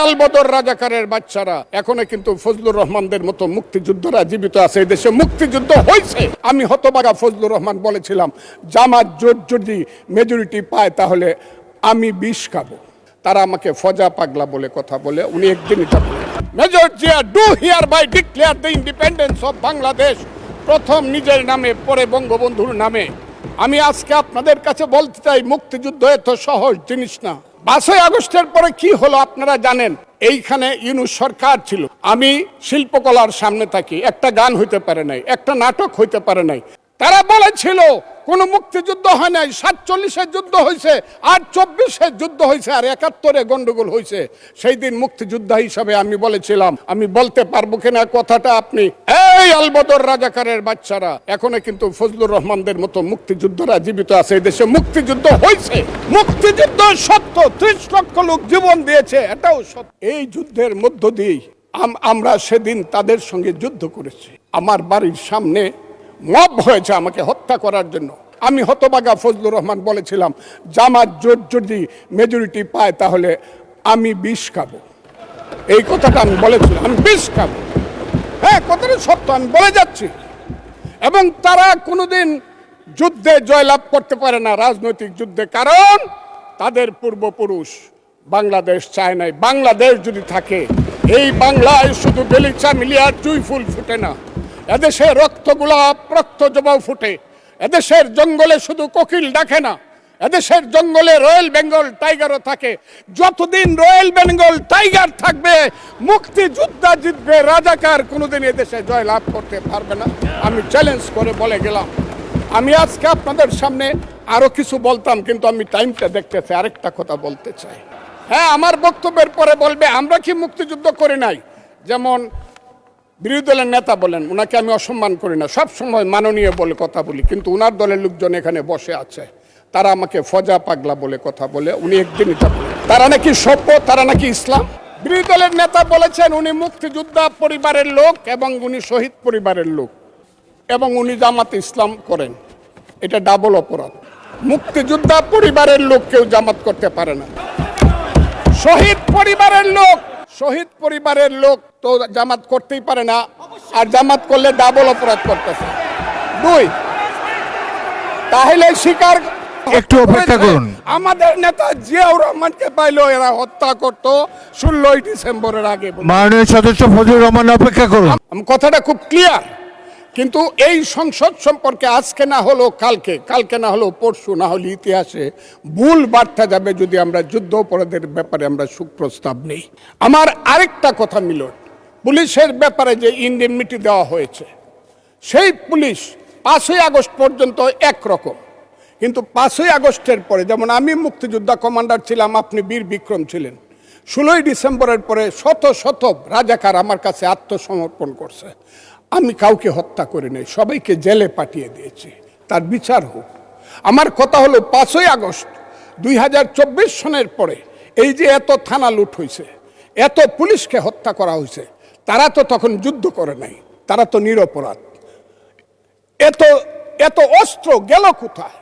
আলবদর রাজাকারের বাচ্চারা এখনো কিন্তু ফজলুর রহমানদের মতো মুক্তিযোদ্ধারা জীবিত আছে। এই দেশে মুক্তিযুদ্ধ হয়েছে। আমি হতবাগা ফজলুর রহমান বলেছিলাম, জামাত জোট যদি মেজরিটি পায় তাহলে আমি বিষ খাবো। তারা আমাকে ফজা পাগলা বলে কথা বলে, উনি একদিনই তা বলে, Major Zia do hereby declare the independence of Bangladesh, প্রথম নিজের নামে পরে বঙ্গবন্ধুর নামে। আমি আজকে আপনাদের কাছে বলতে চাই, মুক্তিযুদ্ধ এত সহজ জিনিস না। 5ই আগস্টের পরে কি হলো আপনারা জানেন। এইখানে ইউনূস সরকার ছিল, আমি শিল্পকলার সামনে থাকি, একটা গান হইতে পারে নাই, একটা নাটক হইতে পারে নাই। তারা বলেছিল কোন মুক্তিযুদ্ধ হয় নাই, 47-এর যুদ্ধ হয়েছে, আর 24-এর যুদ্ধ হয়েছে, আর 71-এ গন্ডগোল হয়েছে। সেই দিন মুক্তিযোদ্ধা হিসাবে আমি বলেছিলাম, আমি বলতে পারবো কিনা কথাটা আপনি, এই আলবদর রাজাকারের বাচ্চারা এখনো কিন্তু ফজলুর রহমানদের মতো মুক্তিযোদ্ধারা জীবিত আছে। এই দেশে মুক্তিযুদ্ধ হয়েছে, মুক্তিযুদ্ধ সত্য, 30 লক্ষ লোক জীবন দিয়েছে, এটাও সত্য। এই যুদ্ধের মধ্য দিয়েই আমরা সেদিন তাদের সঙ্গে যুদ্ধ করেছি। আমার বাড়ির সামনে মব হয়েছে আমাকে হত্যা করার জন্য। আমি হতবাগা ফজলুর রহমান বলেছিলাম, জামাত জোট যদি মেজরিটি পায় তাহলে আমি বিষ খাবো। এই কথাটা আমি বলেছিলাম, আমি বিষ খাবো। হ্যাঁ, কথাটা সত্য, আমি বলে যাচ্ছি। এবং তারা কোনোদিন যুদ্ধে জয়লাভ করতে পারে না, রাজনৈতিক যুদ্ধে, কারণ তাদের পূর্বপুরুষ বাংলাদেশ চায় নাই। বাংলাদেশ যদি থাকে, এই বাংলায় শুধু বেলিচা মিলিয়ার জুই ফুল ফুটে না, এদেশে রক্তগোলাপ রক্ত জবাও ফুটে। এদেশের জঙ্গলে শুধু কোকিল ডাকে না, এদেশের জঙ্গলে রয়্যাল বেঙ্গল টাইগারও থাকে। যতদিন রয়্যাল বেঙ্গল টাইগার থাকবে, মুক্তিযোদ্ধা জিতবে, রাজাকার কোনোদিন এদেশে জয়লাভ করতে পারবে না। আমি চ্যালেঞ্জ করে বলে গেলাম। আমি আজকে আপনাদের সামনে আরো কিছু বলতাম, কিন্তু আমি টাইমটা দেখতেছি, আরেকটা কথা বলতে চাই। হ্যাঁ, আমার বক্তব্যের পরে বলবে আমরা কি মুক্তিযুদ্ধ করি নাই। যেমন বিরোধী দলের নেতা বলেন, ওনাকে আমি অসম্মান করি না, সব সময় মাননীয় বলে কথা বলি, কিন্তু ওনার দলের লোকজন এখানে বসে আছে, তারা আমাকে ফজা পাগলা বলে কথা বলে, উনি একদিনই তা বলে, তারা নাকি সভ্য, তারা নাকি ইসলাম। বিরোধী দলের নেতা বলেছেন উনি মুক্তিযোদ্ধা পরিবারের লোক এবং উনি শহীদ পরিবারের লোক এবং উনি জামাত ইসলাম করেন। এটা ডাবল অপরাধ। মুক্তিযোদ্ধা পরিবারের লোক কেউ জামাত করতে পারে না। শহীদ পরিবারের লোক তো জামাত করতেই পারে না, আর জামাত করলে ডাবল অপরাধ করতেছে। 2, তাহলে স্বীকার একটু অপেক্ষা করুন। আমাদের নেতা জিয়াউর রহমানকে পাইলো এরা হত্যা করতো 16ই ডিসেম্বরের আগে। মাননীয় সদস্য ফজলুর রহমান, অপেক্ষা করুন। কথাটা খুব ক্লিয়ার। কিন্তু এই সংসদ সম্পর্কে আজকে না হলো কালকে না হলো পরশু, না হলে ইতিহাসে ভুল বার্তা যাবে যদি আমরা যুদ্ধ অপরাধের ব্যাপারে আমরা সুপ্রস্তাব নেই। আমার আরেকটা কথা মিলন, পুলিশের ব্যাপারে যে ইনডেমনিটি দেওয়া হয়েছে, সেই পুলিশ 5ই আগস্ট পর্যন্ত একরকম, কিন্তু 5ই আগস্টের পরে, যেমন আমি মুক্তিযোদ্ধা কমান্ডার ছিলাম, আপনি বীর বিক্রম ছিলেন, 16ই ডিসেম্বরের পরে শত শত রাজাকার আমার কাছে আত্মসমর্পণ করছে। আমি কাউকে হত্যা করি নাই, সবাইকে জেলে পাঠিয়ে দিয়েছি, তার বিচার হোক। আমার কথা হলো 5ই আগস্ট 2024 সনের পরে এই যে এত থানা লুট হয়েছে, এত পুলিশকে হত্যা করা হয়েছে, তারা তো তখন যুদ্ধ করে নাই, তারা তো নিরপরাধ। এত অস্ত্র গেল কোথায়?